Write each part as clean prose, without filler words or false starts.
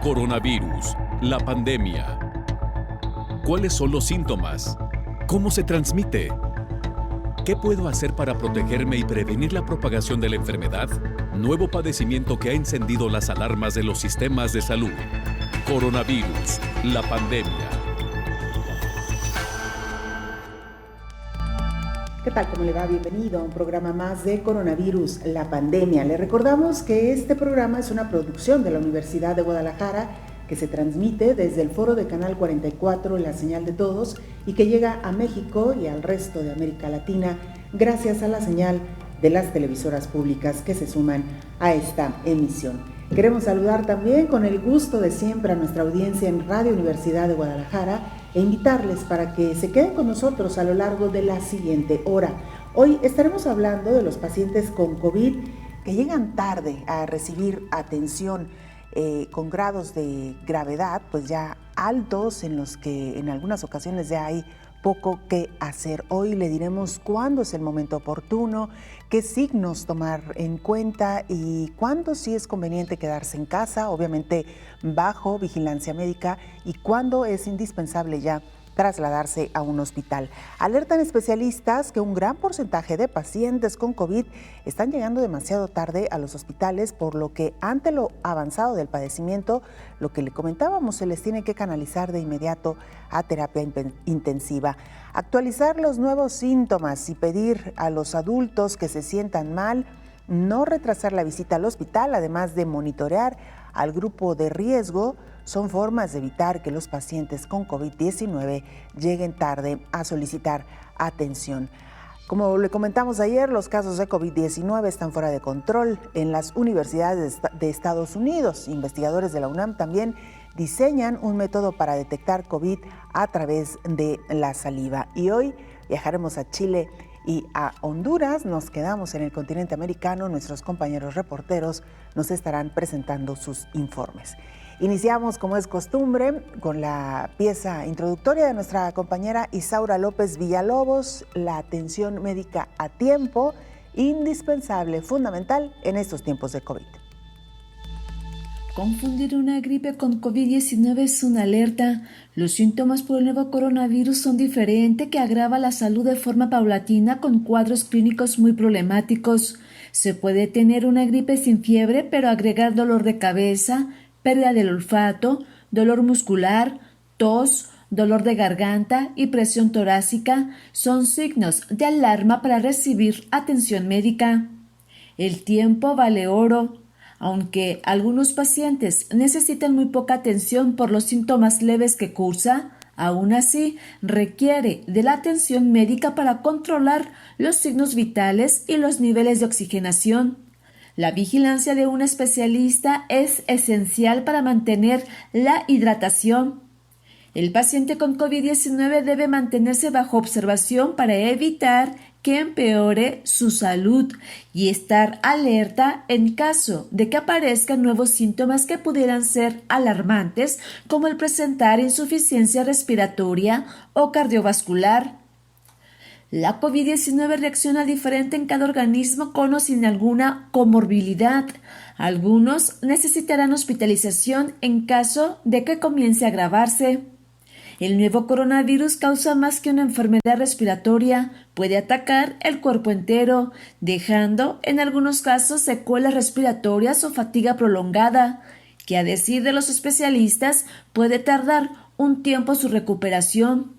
Coronavirus, la pandemia. ¿Cuáles son los síntomas? ¿Cómo se transmite? ¿Qué puedo hacer para protegerme y prevenir la propagación de la enfermedad? Nuevo padecimiento que ha encendido las alarmas de los sistemas de salud. Coronavirus, la pandemia. ¿Qué tal? ¿Cómo le va? Bienvenido a un programa más de Coronavirus, la pandemia. Le recordamos que este programa es una producción de la Universidad de Guadalajara que se transmite desde el foro de Canal 44, La Señal de Todos, y que llega a México y al resto de América Latina gracias a la señal de las televisoras públicas que se suman a esta emisión. Queremos saludar también con el gusto de siempre a nuestra audiencia en Radio Universidad de Guadalajara e invitarles para que se queden con nosotros a lo largo de la siguiente hora. Hoy estaremos hablando de los pacientes con COVID que llegan tarde a recibir atención con grados de gravedad pues ya altos, en los que en algunas ocasiones ya hay poco que hacer. Hoy le diremos cuándo es el momento oportuno, qué signos tomar en cuenta y cuándo sí es conveniente quedarse en casa, obviamente bajo vigilancia médica, y cuándo es indispensable ya trasladarse a un hospital. Alertan especialistas que un gran porcentaje de pacientes con COVID están llegando demasiado tarde a los hospitales, por lo que ante lo avanzado del padecimiento, lo que le comentábamos, se les tiene que canalizar de inmediato a terapia intensiva. Actualizar los nuevos síntomas y pedir a los adultos que se sientan mal no retrasar la visita al hospital, además de monitorear al grupo de riesgo, son formas de evitar que los pacientes con COVID-19 lleguen tarde a solicitar atención. Como le comentamos ayer, los casos de COVID-19 están fuera de control en las universidades de Estados Unidos. Investigadores de la UNAM también diseñan un método para detectar COVID a través de la saliva. Y hoy viajaremos a Chile y a Honduras. Nos quedamos en el continente americano. Nuestros compañeros reporteros nos estarán presentando sus informes. Iniciamos, como es costumbre, con la pieza introductoria de nuestra compañera Isaura López Villalobos, la atención médica a tiempo, indispensable, fundamental en estos tiempos de COVID. Confundir una gripe con COVID-19 es una alerta. Los síntomas por el nuevo coronavirus son diferentes, que agrava la salud de forma paulatina con cuadros clínicos muy problemáticos. Se puede tener una gripe sin fiebre, pero agregar dolor de cabeza, pérdida del olfato, dolor muscular, tos, dolor de garganta y presión torácica son signos de alarma para recibir atención médica. El tiempo vale oro. Aunque algunos pacientes necesitan muy poca atención por los síntomas leves que cursa, aún así requiere de la atención médica para controlar los signos vitales y los niveles de oxigenación. La vigilancia de un especialista es esencial para mantener la hidratación. El paciente con COVID-19 debe mantenerse bajo observación para evitar que empeore su salud y estar alerta en caso de que aparezcan nuevos síntomas que pudieran ser alarmantes, como el presentar insuficiencia respiratoria o cardiovascular. La COVID-19 reacciona diferente en cada organismo, con o sin alguna comorbilidad. Algunos necesitarán hospitalización en caso de que comience a agravarse. El nuevo coronavirus causa más que una enfermedad respiratoria, puede atacar el cuerpo entero, dejando en algunos casos secuelas respiratorias o fatiga prolongada, que a decir de los especialistas puede tardar un tiempo su recuperación.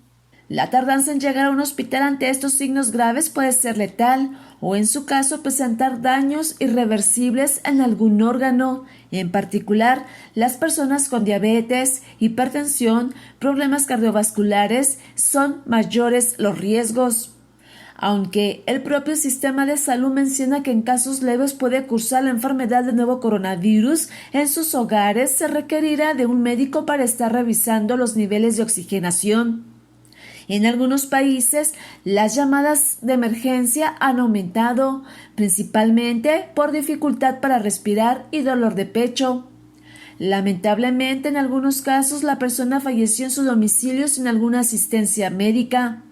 La tardanza en llegar a un hospital ante estos signos graves puede ser letal o, en su caso, presentar daños irreversibles en algún órgano. En particular, las personas con diabetes, hipertensión, problemas cardiovasculares son mayores los riesgos. Aunque el propio sistema de salud menciona que en casos leves puede cursar la enfermedad del nuevo coronavirus, en sus hogares se requerirá de un médico para estar revisando los niveles de oxigenación. En algunos países, las llamadas de emergencia han aumentado, principalmente por dificultad para respirar y dolor de pecho. Lamentablemente, en algunos casos, la persona falleció en su domicilio sin alguna asistencia médica.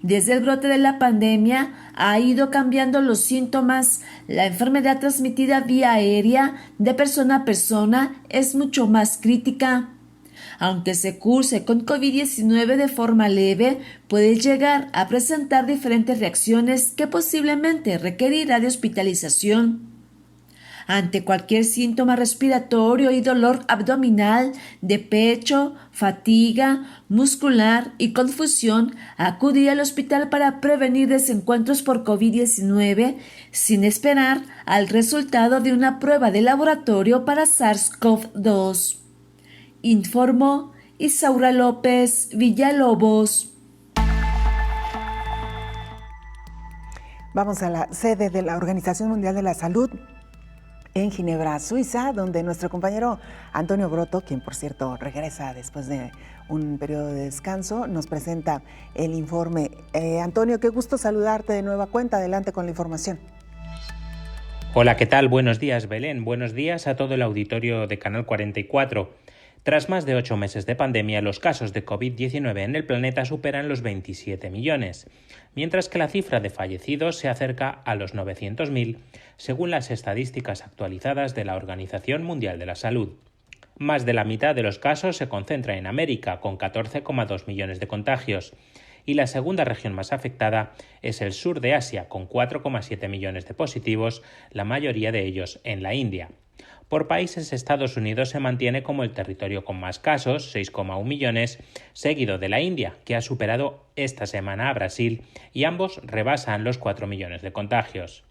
Desde el brote de la pandemia ha ido cambiando los síntomas. La enfermedad transmitida vía aérea de persona a persona es mucho más crítica. Aunque se curse con COVID-19 de forma leve, puede llegar a presentar diferentes reacciones que posiblemente requerirá de hospitalización. Ante cualquier síntoma respiratorio y dolor abdominal, de pecho, fatiga, muscular y confusión, acudir al hospital para prevenir desencuentros por COVID-19 sin esperar al resultado de una prueba de laboratorio para SARS-CoV-2. Informó Isaura López Villalobos. Vamos a la sede de la Organización Mundial de la Salud en Ginebra, Suiza, donde nuestro compañero Antonio Broto, quien por cierto regresa después de un periodo de descanso, nos presenta el informe. Antonio, qué gusto saludarte de nueva cuenta. Adelante con la información. Hola, ¿qué tal? Buenos días, Belén. Buenos días a todo el auditorio de Canal 44. Tras más de 8 meses de pandemia, los casos de COVID-19 en el planeta superan los 27 millones, mientras que la cifra de fallecidos se acerca a los 900.000, según las estadísticas actualizadas de la Organización Mundial de la Salud. Más de la mitad de los casos se concentra en América, con 14,2 millones de contagios, y la segunda región más afectada es el sur de Asia, con 4,7 millones de positivos, la mayoría de ellos en la India. Por países, Estados Unidos se mantiene como el territorio con más casos, 6,1 millones, seguido de la India, que ha superado esta semana a Brasil, y ambos rebasan los 4 millones de contagios.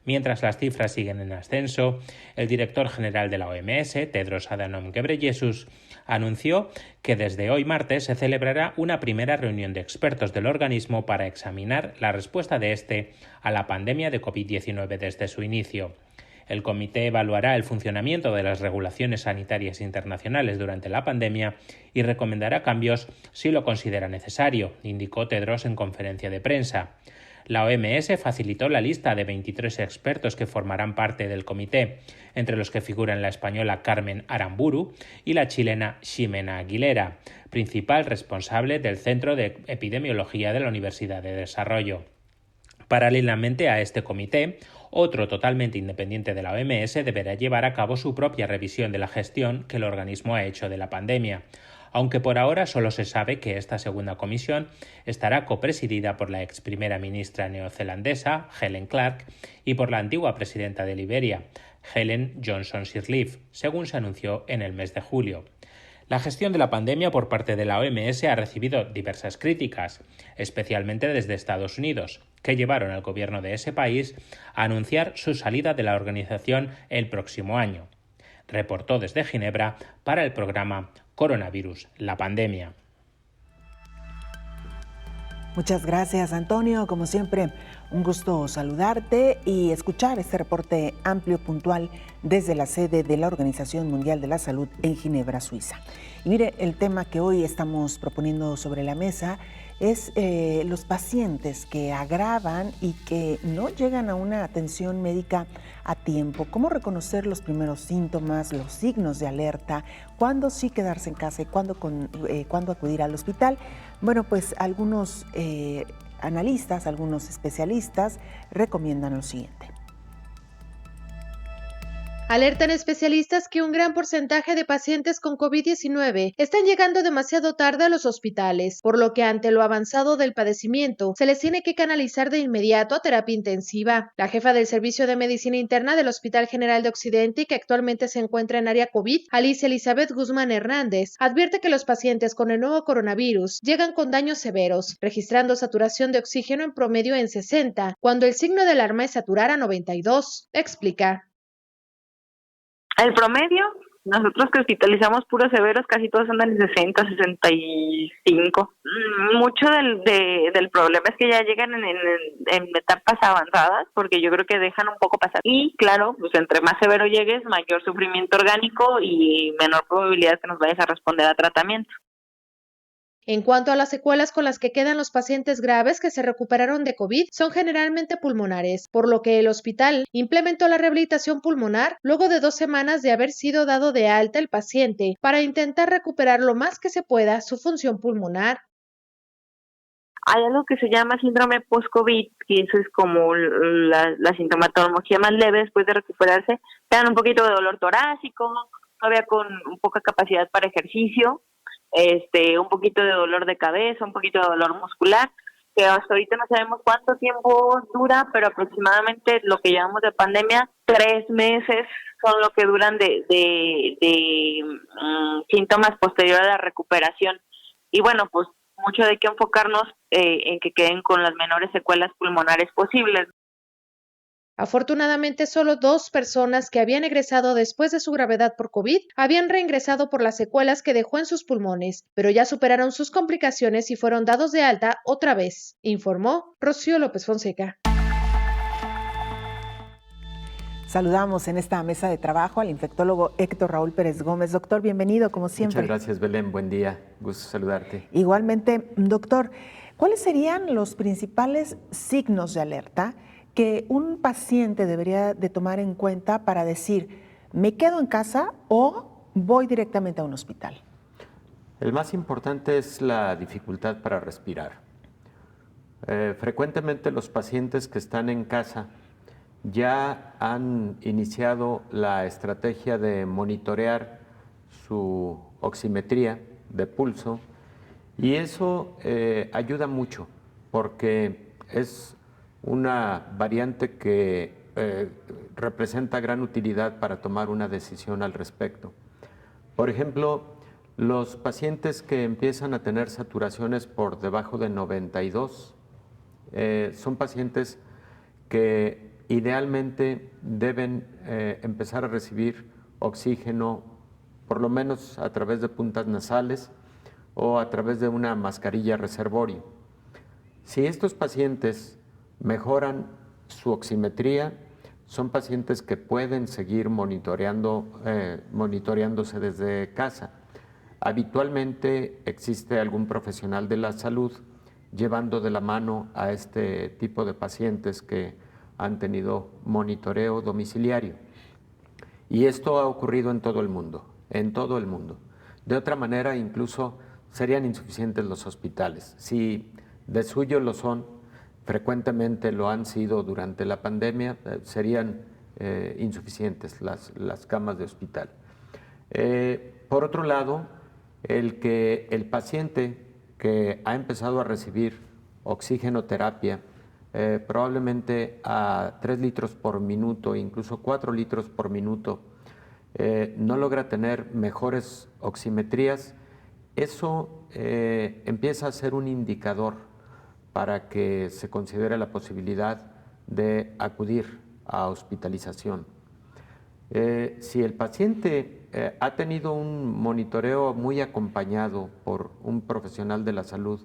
Mientras las cifras siguen en ascenso, el director general de la OMS, Tedros Adhanom Ghebreyesus, anunció que desde hoy martes se celebrará una primera reunión de expertos del organismo para examinar la respuesta de este a la pandemia de COVID-19 desde su inicio. El comité evaluará el funcionamiento de las regulaciones sanitarias internacionales durante la pandemia y recomendará cambios si lo considera necesario, indicó Tedros en conferencia de prensa. La OMS facilitó la lista de 23 expertos que formarán parte del comité, entre los que figuran la española Carmen Aramburu y la chilena Ximena Aguilera, principal responsable del Centro de Epidemiología de la Universidad de Desarrollo. Paralelamente a este comité, otro totalmente independiente de la OMS deberá llevar a cabo su propia revisión de la gestión que el organismo ha hecho de la pandemia, aunque por ahora solo se sabe que esta segunda comisión estará copresidida por la ex primera ministra neozelandesa, Helen Clark, y por la antigua presidenta de Liberia, Helen Johnson Sirleaf, según se anunció en el mes de julio. La gestión de la pandemia por parte de la OMS ha recibido diversas críticas, especialmente desde Estados Unidos, que llevaron al gobierno de ese país a anunciar su salida de la organización el próximo año. Reportó desde Ginebra para el programa Coronavirus, la pandemia. Muchas gracias, Antonio. Como siempre, un gusto saludarte y escuchar este reporte amplio, puntual, desde la sede de la Organización Mundial de la Salud en Ginebra, Suiza. Y mire, el tema que hoy estamos proponiendo sobre la mesa es los pacientes que agravan y que no llegan a una atención médica a tiempo. ¿Cómo reconocer los primeros síntomas, los signos de alerta? ¿Cuándo sí quedarse en casa y cuándo acudir al hospital? Bueno, pues algunos analistas, algunos especialistas recomiendan lo siguiente. Alertan especialistas que un gran porcentaje de pacientes con COVID-19 están llegando demasiado tarde a los hospitales, por lo que ante lo avanzado del padecimiento se les tiene que canalizar de inmediato a terapia intensiva. La jefa del Servicio de Medicina Interna del Hospital General de Occidente y que actualmente se encuentra en área COVID, Alicia Elizabeth Guzmán Hernández, advierte que los pacientes con el nuevo coronavirus llegan con daños severos, registrando saturación de oxígeno en promedio en 60, cuando el signo de alarma es saturar a 92. Explica. El promedio, nosotros que hospitalizamos puros severos, casi todos andan en 60, 65. Mucho del problema es que ya llegan en etapas avanzadas, porque yo creo que dejan un poco pasar. Y claro, pues entre más severo llegues, mayor sufrimiento orgánico y menor probabilidad que nos vayas a responder a tratamiento. En cuanto a las secuelas con las que quedan los pacientes graves que se recuperaron de COVID, son generalmente pulmonares, por lo que el hospital implementó la rehabilitación pulmonar luego de 2 semanas de haber sido dado de alta el paciente para intentar recuperar lo más que se pueda su función pulmonar. Hay algo que se llama síndrome post-COVID, que eso es como la sintomatología más leve después de recuperarse. Te dan un poquito de dolor torácico, todavía con poca capacidad para ejercicio, un poquito de dolor de cabeza, un poquito de dolor muscular, que hasta ahorita no sabemos cuánto tiempo dura, pero aproximadamente lo que llevamos de pandemia, 3 meses son lo que duran de síntomas posterior a la recuperación. Y bueno, pues mucho hay que enfocarnos en que queden con las menores secuelas pulmonares posibles. Afortunadamente, solo 2 personas que habían egresado después de su gravedad por COVID habían reingresado por las secuelas que dejó en sus pulmones, pero ya superaron sus complicaciones y fueron dados de alta otra vez, informó Rocío López Fonseca. Saludamos en esta mesa de trabajo al infectólogo Héctor Raúl Pérez Gómez. Doctor, bienvenido, como siempre. Muchas gracias, Belén. Buen día. Gusto saludarte. Igualmente, doctor, ¿cuáles serían los principales signos de alerta que un paciente debería de tomar en cuenta para decir, me quedo en casa o voy directamente a un hospital? El más importante es la dificultad para respirar. Frecuentemente los pacientes que están en casa ya han iniciado la estrategia de monitorear su oximetría de pulso y eso ayuda mucho porque es una variante que representa gran utilidad para tomar una decisión al respecto. Por ejemplo, los pacientes que empiezan a tener saturaciones por debajo de 92 son pacientes que idealmente deben empezar a recibir oxígeno por lo menos a través de puntas nasales o a través de una mascarilla reservorio. Si estos pacientes mejoran su oximetría, son pacientes que pueden seguir monitoreándose desde casa. Habitualmente existe algún profesional de la salud llevando de la mano a este tipo de pacientes que han tenido monitoreo domiciliario. Y esto ha ocurrido en todo el mundo, De otra manera, incluso serían insuficientes los hospitales. Si de suyo lo son, frecuentemente lo han sido durante la pandemia, serían insuficientes las camas de hospital. Por otro lado, el paciente que ha empezado a recibir oxigenoterapia, probablemente a 3 litros por minuto, incluso 4 litros por minuto, no logra tener mejores oximetrías, eso empieza a ser un indicador para que se considere la posibilidad de acudir a hospitalización. Si el paciente ha tenido un monitoreo muy acompañado por un profesional de la salud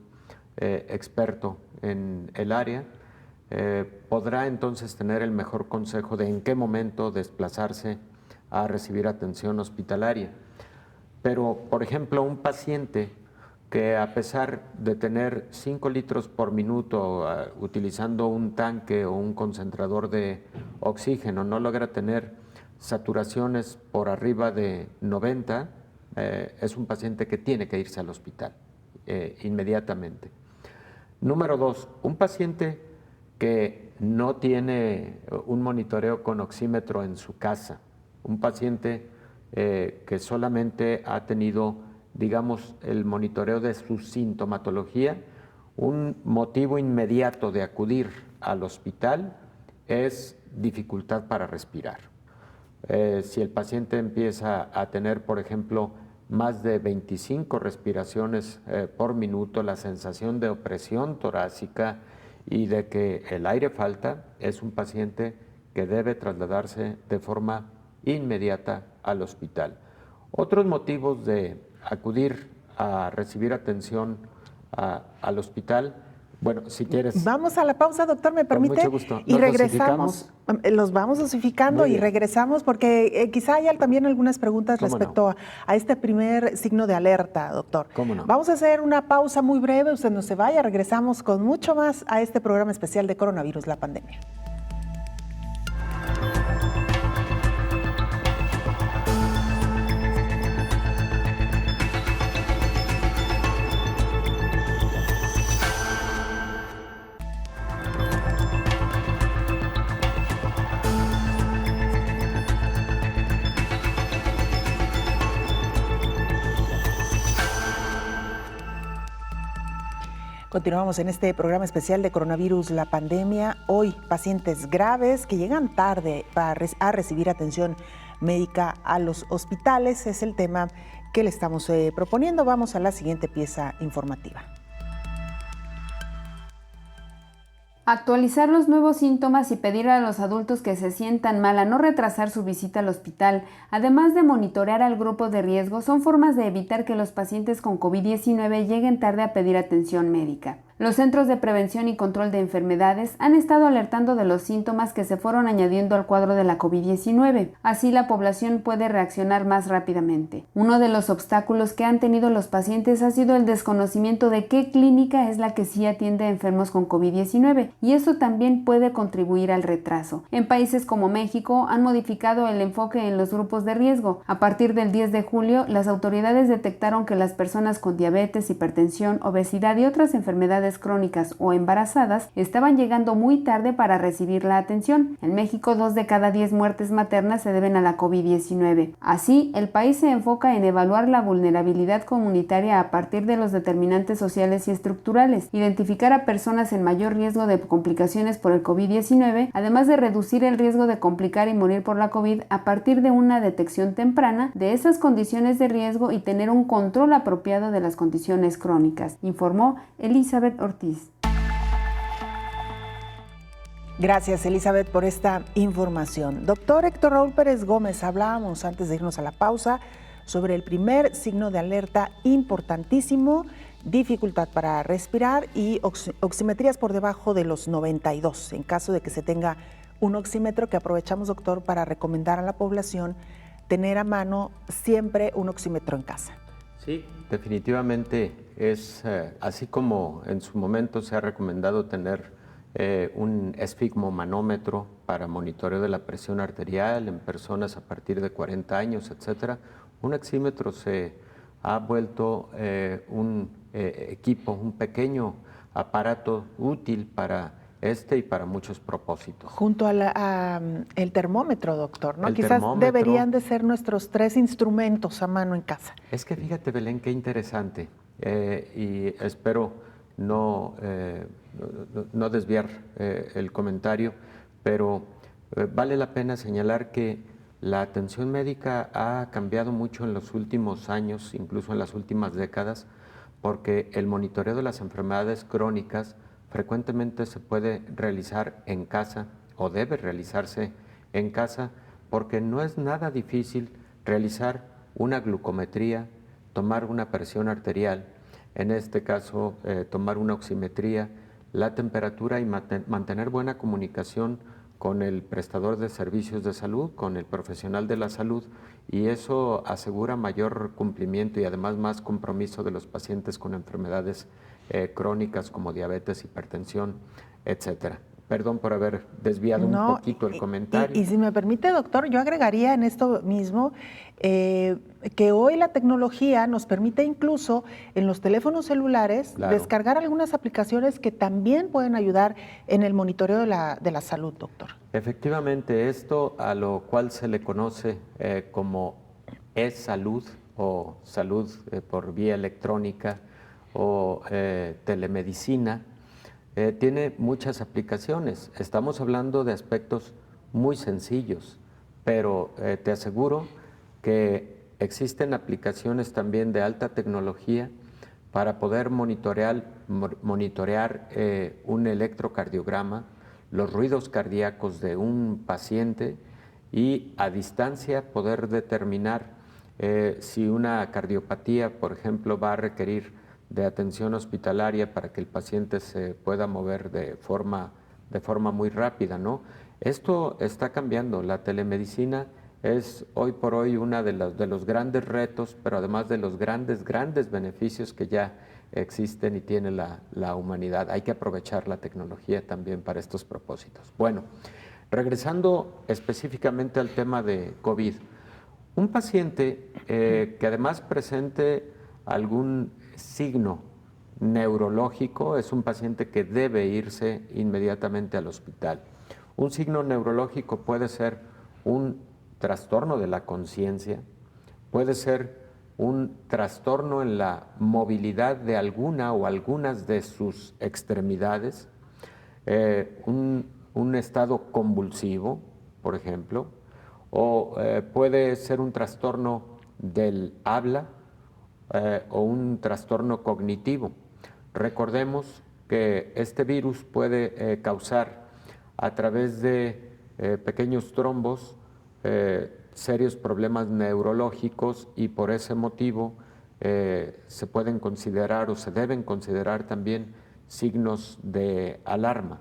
experto en el área, podrá entonces tener el mejor consejo de en qué momento desplazarse a recibir atención hospitalaria. Pero, por ejemplo, un paciente que a pesar de tener 5 litros por minuto utilizando un tanque o un concentrador de oxígeno no logra tener saturaciones por arriba de 90, es un paciente que tiene que irse al hospital inmediatamente. Número 2, un paciente que no tiene un monitoreo con oxímetro en su casa, un paciente que solamente ha tenido, digamos, el monitoreo de su sintomatología, un motivo inmediato de acudir al hospital es dificultad para respirar. Si el paciente empieza a tener, por ejemplo, más de 25 respiraciones por minuto, la sensación de opresión torácica y de que el aire falta, es un paciente que debe trasladarse de forma inmediata al hospital. Otros motivos de acudir a recibir atención al hospital, bueno, si quieres. Vamos a la pausa, doctor, ¿me permite? Con mucho gusto. Y regresamos. Los vamos dosificando y regresamos porque quizá haya también algunas preguntas respecto a este primer signo de alerta, doctor. ¿Cómo no? Vamos a hacer una pausa muy breve, usted no se vaya, regresamos con mucho más a este programa especial de coronavirus, la pandemia. Continuamos en este programa especial de coronavirus, la pandemia. Hoy, pacientes graves que llegan tarde a recibir atención médica a los hospitales. Es el tema que le estamos proponiendo. Vamos a la siguiente pieza informativa. Actualizar los nuevos síntomas y pedir a los adultos que se sientan mal a no retrasar su visita al hospital, además de monitorear al grupo de riesgo, son formas de evitar que los pacientes con COVID-19 lleguen tarde a pedir atención médica. Los Centros de Prevención y Control de Enfermedades han estado alertando de los síntomas que se fueron añadiendo al cuadro de la COVID-19. Así la población puede reaccionar más rápidamente. Uno de los obstáculos que han tenido los pacientes ha sido el desconocimiento de qué clínica es la que sí atiende a enfermos con COVID-19, y eso también puede contribuir al retraso. En países como México han modificado el enfoque en los grupos de riesgo. A partir del 10 de julio, las autoridades detectaron que las personas con diabetes, hipertensión, obesidad y otras enfermedades crónicas o embarazadas estaban llegando muy tarde para recibir la atención. En México, 2 de cada 10 muertes maternas se deben a la COVID-19. Así, el país se enfoca en evaluar la vulnerabilidad comunitaria a partir de los determinantes sociales y estructurales, identificar a personas en mayor riesgo de complicaciones por el COVID-19, además de reducir el riesgo de complicar y morir por la COVID a partir de una detección temprana de esas condiciones de riesgo y tener un control apropiado de las condiciones crónicas, informó Elizabeth Ortiz. Gracias, Elizabeth, por esta información. Doctor Héctor Raúl Pérez Gómez, hablábamos antes de irnos a la pausa sobre el primer signo de alerta importantísimo, dificultad para respirar y oximetrías por debajo de los 92. En caso de que se tenga un oxímetro, que aprovechamos, doctor, para recomendar a la población tener a mano siempre un oxímetro en casa. Sí, definitivamente es así como en su momento se ha recomendado tener un esfigmomanómetro para monitoreo de la presión arterial en personas a partir de 40 años, etcétera. Un oxímetro se ha vuelto un equipo, un pequeño aparato útil para y para muchos propósitos. Junto a el termómetro, doctor, ¿no? El Quizás termómetro deberían de ser nuestros 3 instrumentos a mano en casa. Es que fíjate, Belén, qué interesante, y espero no desviar el comentario, pero vale la pena señalar que la atención médica ha cambiado mucho en los últimos años, incluso en las últimas décadas, porque el monitoreo de las enfermedades crónicas frecuentemente se puede realizar en casa o debe realizarse en casa, porque no es nada difícil realizar una glucometría, tomar una presión arterial, en este caso tomar una oximetría, la temperatura y mantener buena comunicación con el prestador de servicios de salud, con el profesional de la salud, y eso asegura mayor cumplimiento y además más compromiso de los pacientes con enfermedades crónicas como diabetes, hipertensión, etcétera. Perdón por haber desviado un poquito el comentario. Y si me permite, doctor, yo agregaría en esto mismo que hoy la tecnología nos permite incluso en los teléfonos celulares descargar algunas aplicaciones que también pueden ayudar en el monitoreo de la salud, doctor. Efectivamente, esto a lo cual se le conoce como e-salud o salud por vía electrónica o telemedicina, tiene muchas aplicaciones. Estamos hablando de aspectos muy sencillos, pero te aseguro que existen aplicaciones también de alta tecnología para poder monitorear un electrocardiograma, los ruidos cardíacos de un paciente y a distancia poder determinar si una cardiopatía, por ejemplo, va a requerir de atención hospitalaria para que el paciente se pueda mover de forma muy rápida, ¿no? Esto está cambiando. La telemedicina es hoy por hoy uno de los grandes retos, pero además de los grandes beneficios que ya existen y tiene la humanidad. Hay que aprovechar la tecnología también para estos propósitos. Bueno, regresando específicamente al tema de COVID, un paciente que además presente algún signo neurológico es un paciente que debe irse inmediatamente al hospital. Un signo neurológico puede ser un trastorno de la conciencia, puede ser un trastorno en la movilidad de alguna o algunas de sus extremidades, un estado convulsivo, por ejemplo, o puede ser un trastorno del habla o un trastorno cognitivo. Recordemos que este virus puede causar a través de pequeños trombos serios problemas neurológicos y por ese motivo se pueden considerar o se deben considerar también signos de alarma.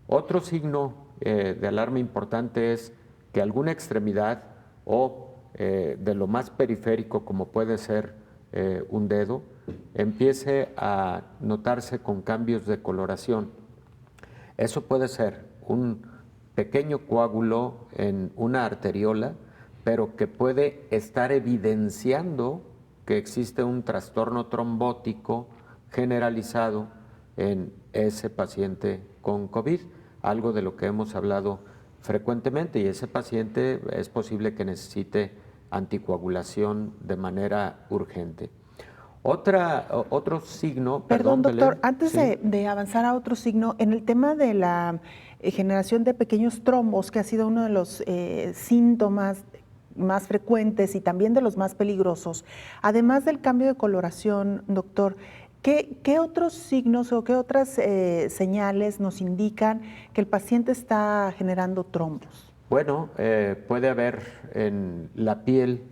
Otro signo de alarma importante es que alguna extremidad o de lo más periférico, como puede ser un dedo, empiece a notarse con cambios de coloración. Eso puede ser un pequeño coágulo en una arteriola, pero que puede estar evidenciando que existe un trastorno trombótico generalizado en ese paciente con COVID, algo de lo que hemos hablado frecuentemente, y ese paciente es posible que necesite anticoagulación de manera urgente. Otro signo... Perdón, doctor, Belén, antes sí. de avanzar a otro signo, en el tema de la generación de pequeños trombos, que ha sido uno de los síntomas más frecuentes y también de los más peligrosos, además del cambio de coloración, doctor, ¿qué otros signos o qué otras señales nos indican que el paciente está generando trombos? Bueno, puede haber en la piel,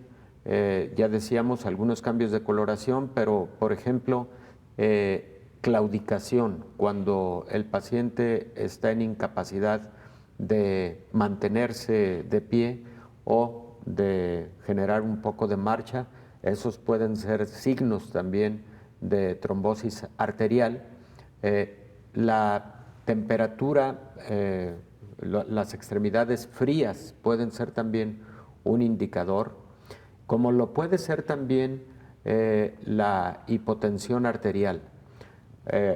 ya decíamos, algunos cambios de coloración, pero por ejemplo, claudicación, cuando el paciente está en incapacidad de mantenerse de pie o de generar un poco de marcha, esos pueden ser signos también de trombosis arterial. La temperatura, las extremidades frías pueden ser también un indicador, como lo puede ser también la hipotensión arterial.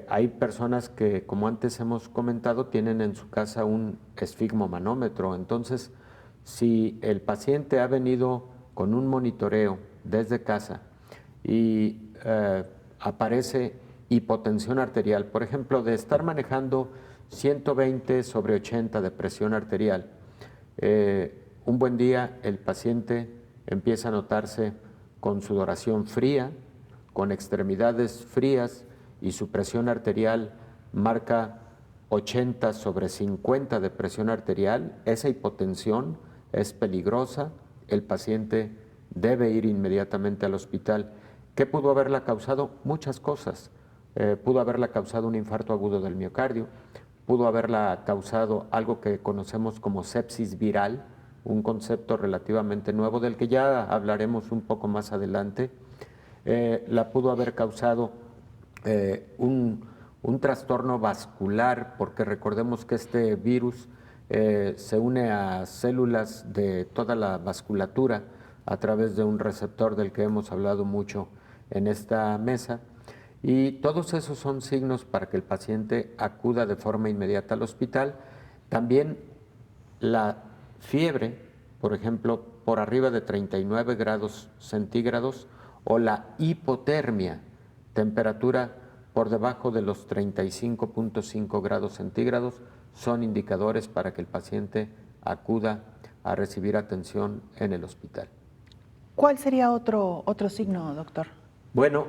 Hay personas que, como antes hemos comentado, tienen en su casa un esfigmomanómetro. Entonces, si el paciente ha venido con un monitoreo desde casa y aparece hipotensión arterial, por ejemplo, de estar manejando 120/80 de presión arterial, un buen día el paciente empieza a notarse con sudoración fría, con extremidades frías y su presión arterial marca 80/50 de presión arterial. Esa hipotensión es peligrosa, el paciente debe ir inmediatamente al hospital. ¿Qué pudo haberla causado? Muchas cosas. Pudo haberla causado un infarto agudo del miocardio, pudo haberla causado algo que conocemos como sepsis viral, un concepto relativamente nuevo del que ya hablaremos un poco más adelante. La pudo haber causado un trastorno vascular, porque recordemos que este virus se une a células de toda la vasculatura a través de un receptor del que hemos hablado mucho en esta mesa, y todos esos son signos para que el paciente acuda de forma inmediata al hospital. También la fiebre, por ejemplo, por arriba de 39 grados centígrados, o la hipotermia, temperatura por debajo de los 35.5 grados centígrados, son indicadores para que el paciente acuda a recibir atención en el hospital. ¿Cuál sería otro signo, doctor? Bueno,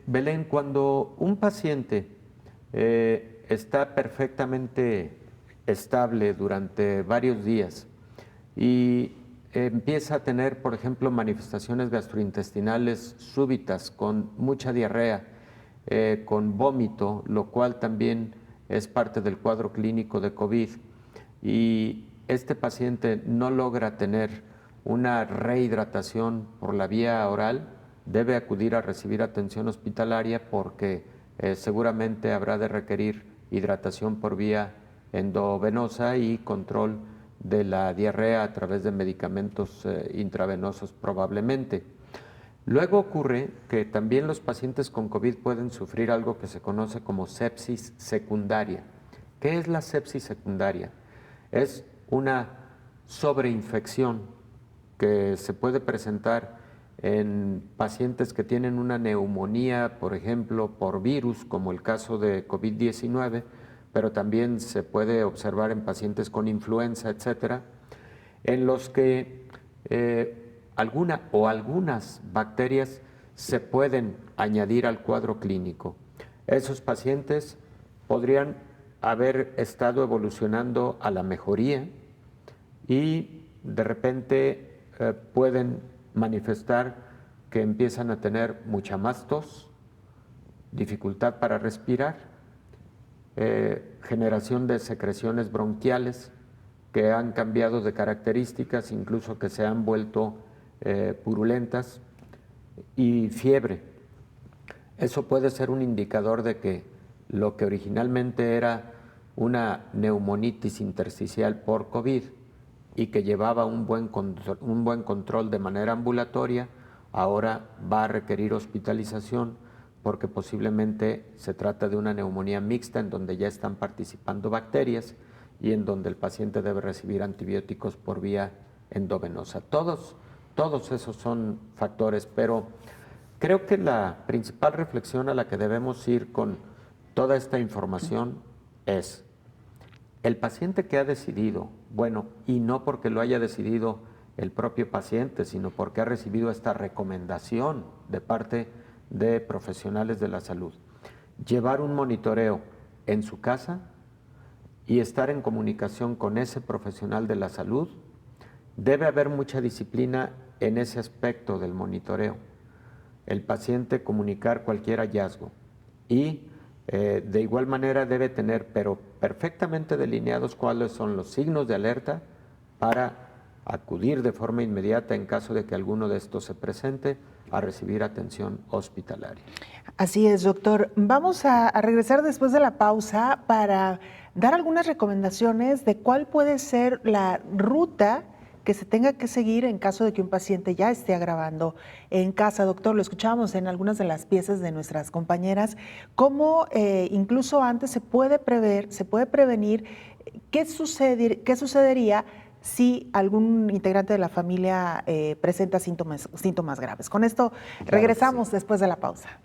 Belén, cuando un paciente está perfectamente estable durante varios días y empieza a tener, por ejemplo, manifestaciones gastrointestinales súbitas, con mucha diarrea, con vómito, lo cual también es parte del cuadro clínico de COVID, y este paciente no logra tener una rehidratación por la vía oral, debe acudir a recibir atención hospitalaria, porque seguramente habrá de requerir hidratación por vía endovenosa y control de la diarrea a través de medicamentos intravenosos probablemente. Luego ocurre que también los pacientes con COVID pueden sufrir algo que se conoce como sepsis secundaria. ¿Qué es la sepsis secundaria? Es una sobreinfección que se puede presentar en pacientes que tienen una neumonía, por ejemplo, por virus, como el caso de COVID-19, pero también se puede observar en pacientes con influenza, etcétera, en los que algunas bacterias se pueden añadir al cuadro clínico. Esos pacientes podrían haber estado evolucionando a la mejoría y de repente pueden manifestar que empiezan a tener mucha más tos, dificultad para respirar, generación de secreciones bronquiales que han cambiado de características, incluso que se han vuelto purulentas, y fiebre. Eso puede ser un indicador de que lo que originalmente era una neumonitis intersticial por COVID y que llevaba un buen control de manera ambulatoria, ahora va a requerir hospitalización porque posiblemente se trata de una neumonía mixta en donde ya están participando bacterias y en donde el paciente debe recibir antibióticos por vía endovenosa. Todos esos son factores, pero creo que la principal reflexión a la que debemos ir con toda esta información es el paciente que ha decidido, bueno, y no porque lo haya decidido el propio paciente, sino porque ha recibido esta recomendación de parte de profesionales de la salud, llevar un monitoreo en su casa y estar en comunicación con ese profesional de la salud. Debe haber mucha disciplina en ese aspecto del monitoreo. El paciente comunicar cualquier hallazgo y de igual manera debe tener, pero perfectamente delineados cuáles son los signos de alerta para acudir de forma inmediata en caso de que alguno de estos se presente a recibir atención hospitalaria. Así es, doctor. Vamos a regresar después de la pausa para dar algunas recomendaciones de cuál puede ser la ruta que se tenga que seguir en caso de que un paciente ya esté agravando en casa. Doctor, lo escuchábamos en algunas de las piezas de nuestras compañeras, cómo incluso antes se puede prevenir qué sucedería si algún integrante de la familia presenta síntomas graves. Con esto regresamos después de la pausa.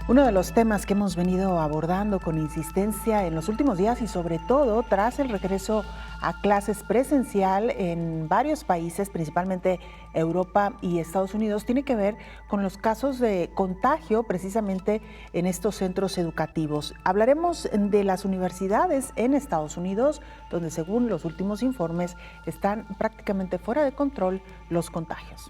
Uno de los temas que hemos venido abordando con insistencia en los últimos días y sobre todo tras el regreso a clases presencial en varios países, principalmente Europa y Estados Unidos, tiene que ver con los casos de contagio precisamente en estos centros educativos. Hablaremos de las universidades en Estados Unidos, donde según los últimos informes están prácticamente fuera de control los contagios.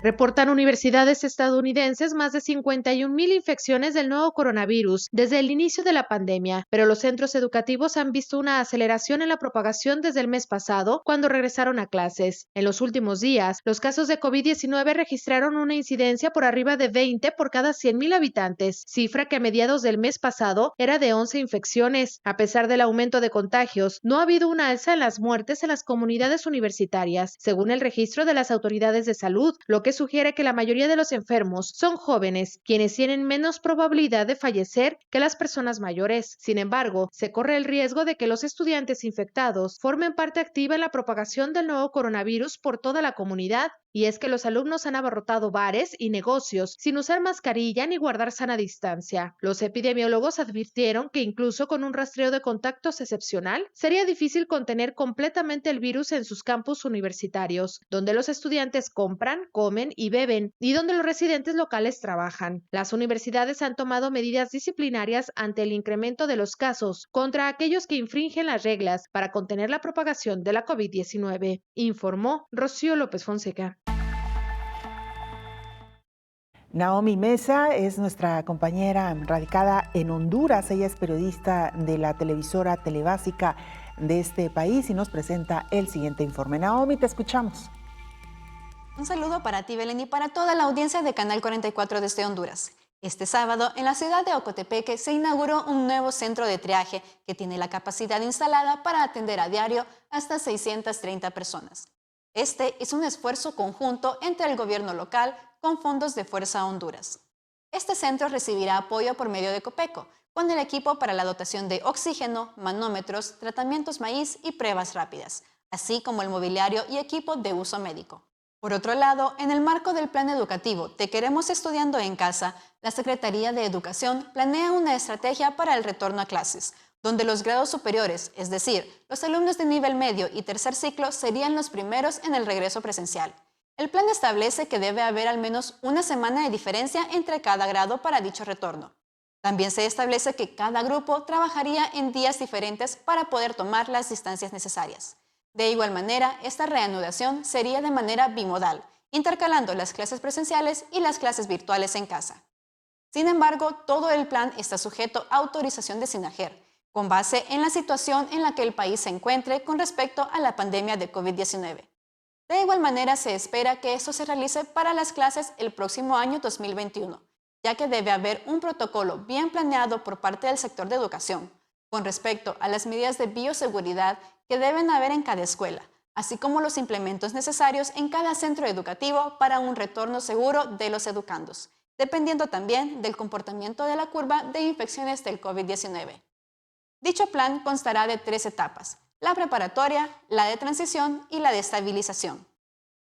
Reportan universidades estadounidenses más de 51,000 infecciones del nuevo coronavirus desde el inicio de la pandemia, pero los centros educativos han visto una aceleración en la propagación desde el mes pasado, cuando regresaron a clases. En los últimos días, los casos de COVID-19 registraron una incidencia por arriba de 20 por cada 100,000 habitantes, cifra que a mediados del mes pasado era de 11 infecciones. A pesar del aumento de contagios, no ha habido una alza en las muertes en las comunidades universitarias, según el registro de las autoridades de salud, lo que sugiere que la mayoría de los enfermos son jóvenes, quienes tienen menos probabilidad de fallecer que las personas mayores. Sin embargo, se corre el riesgo de que los estudiantes infectados formen parte activa en la propagación del nuevo coronavirus por toda la comunidad. Y es que los alumnos han abarrotado bares y negocios sin usar mascarilla ni guardar sana distancia. Los epidemiólogos advirtieron que incluso con un rastreo de contactos excepcional, sería difícil contener completamente el virus en sus campus universitarios, donde los estudiantes compran, comen y beben, y donde los residentes locales trabajan. Las universidades han tomado medidas disciplinarias ante el incremento de los casos contra aquellos que infringen las reglas para contener la propagación de la COVID-19, informó Rocío López Fonseca. Naomi Mesa es nuestra compañera radicada en Honduras. Ella es periodista de la televisora Telebásica de este país y nos presenta el siguiente informe. Naomi, te escuchamos. Un saludo para ti, Belén, y para toda la audiencia de Canal 44 desde Honduras. Este sábado, en la ciudad de Ocotepeque, se inauguró un nuevo centro de triaje que tiene la capacidad instalada para atender a diario hasta 630 personas. Este es un esfuerzo conjunto entre el gobierno local con fondos de Fuerza Honduras. Este centro recibirá apoyo por medio de Copeco, con el equipo para la dotación de oxígeno, manómetros, tratamientos maíz y pruebas rápidas, así como el mobiliario y equipo de uso médico. Por otro lado, en el marco del plan educativo Te Queremos Estudiando en Casa, la Secretaría de Educación planea una estrategia para el retorno a clases, donde los grados superiores, es decir, los alumnos de nivel medio y tercer ciclo, serían los primeros en el regreso presencial. El plan establece que debe haber al menos una semana de diferencia entre cada grado para dicho retorno. También se establece que cada grupo trabajaría en días diferentes para poder tomar las distancias necesarias. De igual manera, esta reanudación sería de manera bimodal, intercalando las clases presenciales y las clases virtuales en casa. Sin embargo, todo el plan está sujeto a autorización de SINAGER, con base en la situación en la que el país se encuentre con respecto a la pandemia de COVID-19. De igual manera, se espera que esto se realice para las clases el próximo año 2021, ya que debe haber un protocolo bien planeado por parte del sector de educación, con respecto a las medidas de bioseguridad que deben haber en cada escuela, así como los implementos necesarios en cada centro educativo para un retorno seguro de los educandos, dependiendo también del comportamiento de la curva de infecciones del COVID-19. Dicho plan constará de 3 etapas: la preparatoria, la de transición y la de estabilización.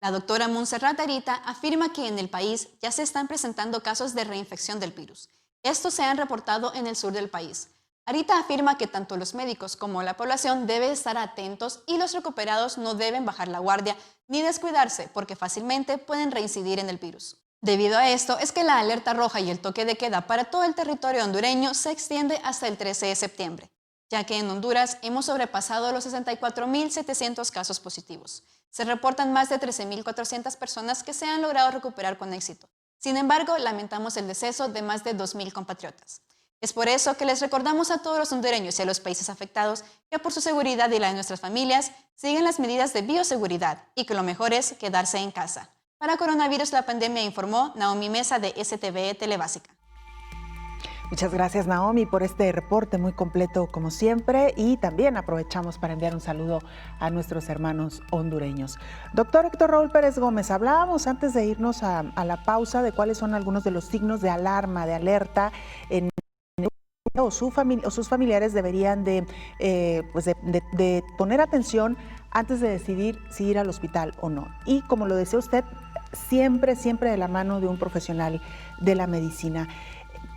La doctora Montserrat Arita afirma que en el país ya se están presentando casos de reinfección del virus. Estos se han reportado en el sur del país. Arita afirma que tanto los médicos como la población deben estar atentos y los recuperados no deben bajar la guardia ni descuidarse porque fácilmente pueden reincidir en el virus. Debido a esto es que la alerta roja y el toque de queda para todo el territorio hondureño se extiende hasta el 13 de septiembre, ya que en Honduras hemos sobrepasado los 64.700 casos positivos. Se reportan más de 13.400 personas que se han logrado recuperar con éxito. Sin embargo, lamentamos el deceso de más de 2.000 compatriotas. Es por eso que les recordamos a todos los hondureños y a los países afectados que por su seguridad y la de nuestras familias sigan las medidas de bioseguridad y que lo mejor es quedarse en casa. Para Coronavirus la Pandemia, informó Naomi Mesa de STVE Telebásica. Muchas gracias, Naomi, por este reporte muy completo como siempre, y también aprovechamos para enviar un saludo a nuestros hermanos hondureños. Doctor Héctor Raúl Pérez Gómez, hablábamos antes de irnos a la pausa de cuáles son algunos de los signos de alarma, de alerta en o sus familiares deberían de poner atención antes de decidir si ir al hospital o no. Y como lo decía usted, siempre de la mano de un profesional de la medicina.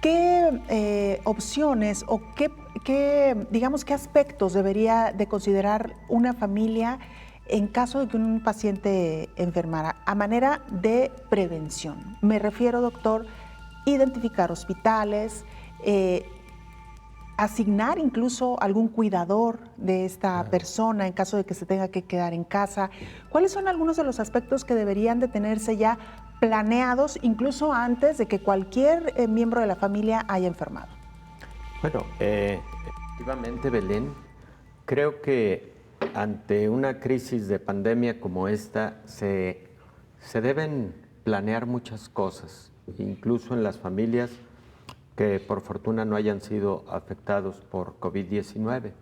¿Qué opciones o qué aspectos debería de considerar una familia en caso de que un paciente enfermara a manera de prevención? Me refiero, doctor, identificar hospitales, asignar incluso algún cuidador de esta persona en caso de que se tenga que quedar en casa. ¿Cuáles son algunos de los aspectos que deberían de tenerse ya planeados incluso antes de que cualquier miembro de la familia haya enfermado? Bueno, efectivamente, Belén, creo que ante una crisis de pandemia como esta se deben planear muchas cosas, incluso en las familias que por fortuna no hayan sido afectados por COVID-19.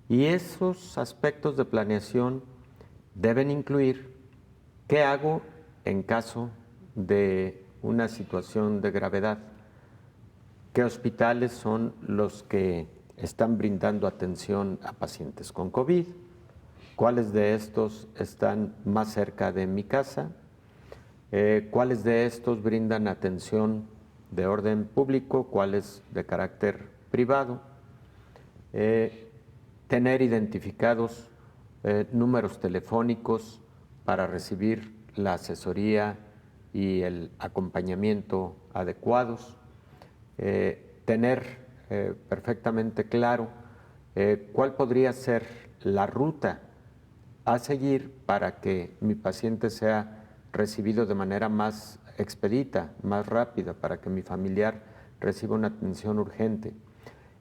Y esos aspectos de planeación deben incluir qué hago en caso de una situación de gravedad, qué hospitales son los que están brindando atención a pacientes con COVID, cuáles de estos están más cerca de mi casa, cuáles de estos brindan atención de orden público, cuáles de carácter privado, tener identificados números telefónicos para recibir la asesoría y el acompañamiento adecuados, tener perfectamente claro cuál podría ser la ruta a seguir para que mi paciente sea recibido de manera más expedita, más rápida, para que mi familiar reciba una atención urgente.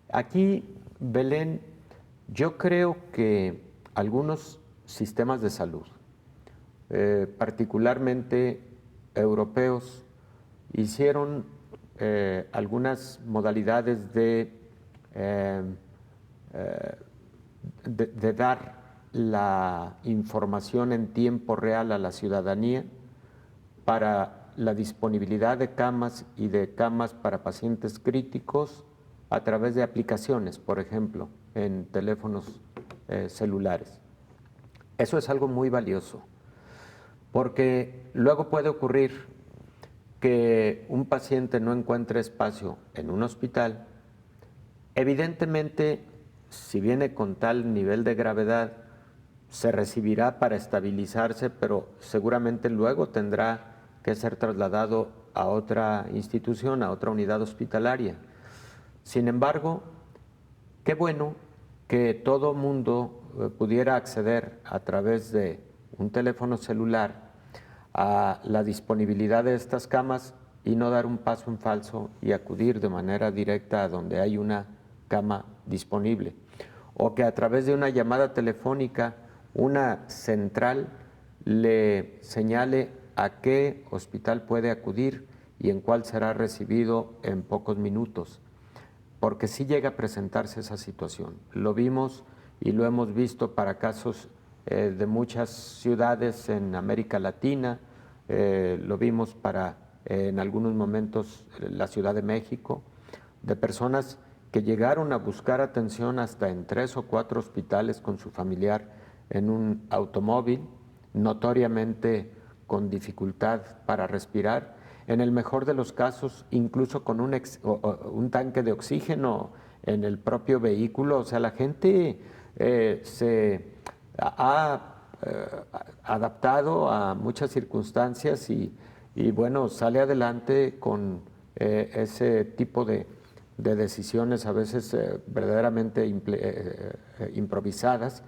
Aquí, Belén, yo creo que algunos sistemas de salud, particularmente europeos, hicieron algunas modalidades de dar la información en tiempo real a la ciudadanía para la disponibilidad de camas y de camas para pacientes críticos a través de aplicaciones, por ejemplo, en teléfonos celulares. Eso es algo muy valioso, porque luego puede ocurrir que un paciente no encuentre espacio en un hospital. Evidentemente, si viene con tal nivel de gravedad, se recibirá para estabilizarse, pero seguramente luego tendrá que ser trasladado a otra institución, a otra unidad hospitalaria. Sin embargo, qué bueno que todo mundo pudiera acceder a través de un teléfono celular a la disponibilidad de estas camas y no dar un paso en falso y acudir de manera directa a donde hay una cama disponible. O que a través de una llamada telefónica una central le señale a qué hospital puede acudir y en cuál será recibido en pocos minutos. Porque sí llega a presentarse esa situación. Lo vimos y lo hemos visto para casos de muchas ciudades en América Latina, lo vimos para en algunos momentos la Ciudad de México, de personas que llegaron a buscar atención hasta en 3 o 4 hospitales con su familiar en un automóvil, notoriamente con dificultad para respirar, en el mejor de los casos incluso con un tanque de oxígeno en el propio vehículo. O sea, la gente se ha adaptado a muchas circunstancias y bueno, sale adelante con ese tipo de decisiones a veces verdaderamente improvisadas,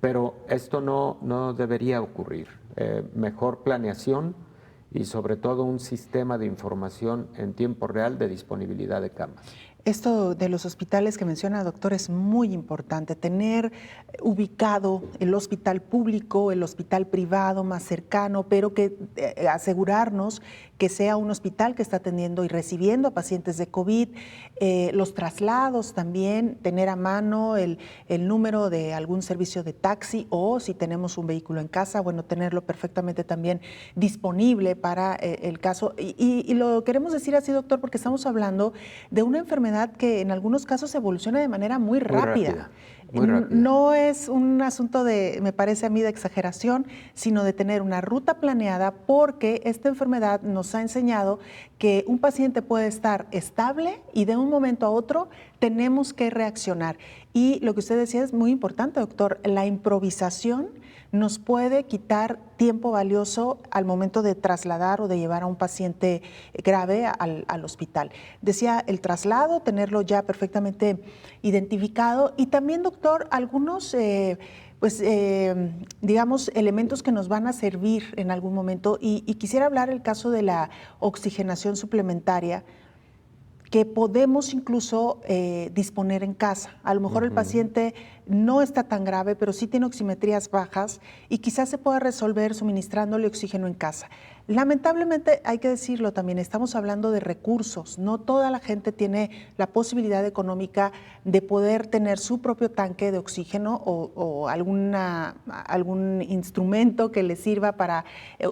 pero esto no debería ocurrir. Mejor planeación y sobre todo un sistema de información en tiempo real de disponibilidad de camas. Esto de los hospitales que menciona, doctor, es muy importante, tener ubicado el hospital público, el hospital privado más cercano, pero que asegurarnos que sea un hospital que está atendiendo y recibiendo a pacientes de COVID, los traslados también, tener a mano el número de algún servicio de taxi o si tenemos un vehículo en casa, bueno, tenerlo perfectamente también disponible para el caso. Y lo queremos decir así, doctor, porque estamos hablando de una enfermedad que en algunos casos evoluciona de manera muy rápida. Muy rápida. No es un asunto de, me parece a mí, de exageración, sino de tener una ruta planeada, porque esta enfermedad nos ha enseñado que un paciente puede estar estable y de un momento a otro tenemos que reaccionar. Y lo que usted decía es muy importante, doctor, la improvisación nos puede quitar tiempo valioso al momento de trasladar o de llevar a un paciente grave al hospital. Decía, el traslado, tenerlo ya perfectamente identificado y también, doctor, algunos digamos, elementos que nos van a servir en algún momento y quisiera hablar el caso de la oxigenación suplementaria, que podemos incluso disponer en casa. A lo mejor el paciente no está tan grave, pero sí tiene oximetrías bajas y quizás se pueda resolver suministrándole oxígeno en casa. Lamentablemente, hay que decirlo también, estamos hablando de recursos. No toda la gente tiene la posibilidad económica de poder tener su propio tanque de oxígeno o algún instrumento que le sirva para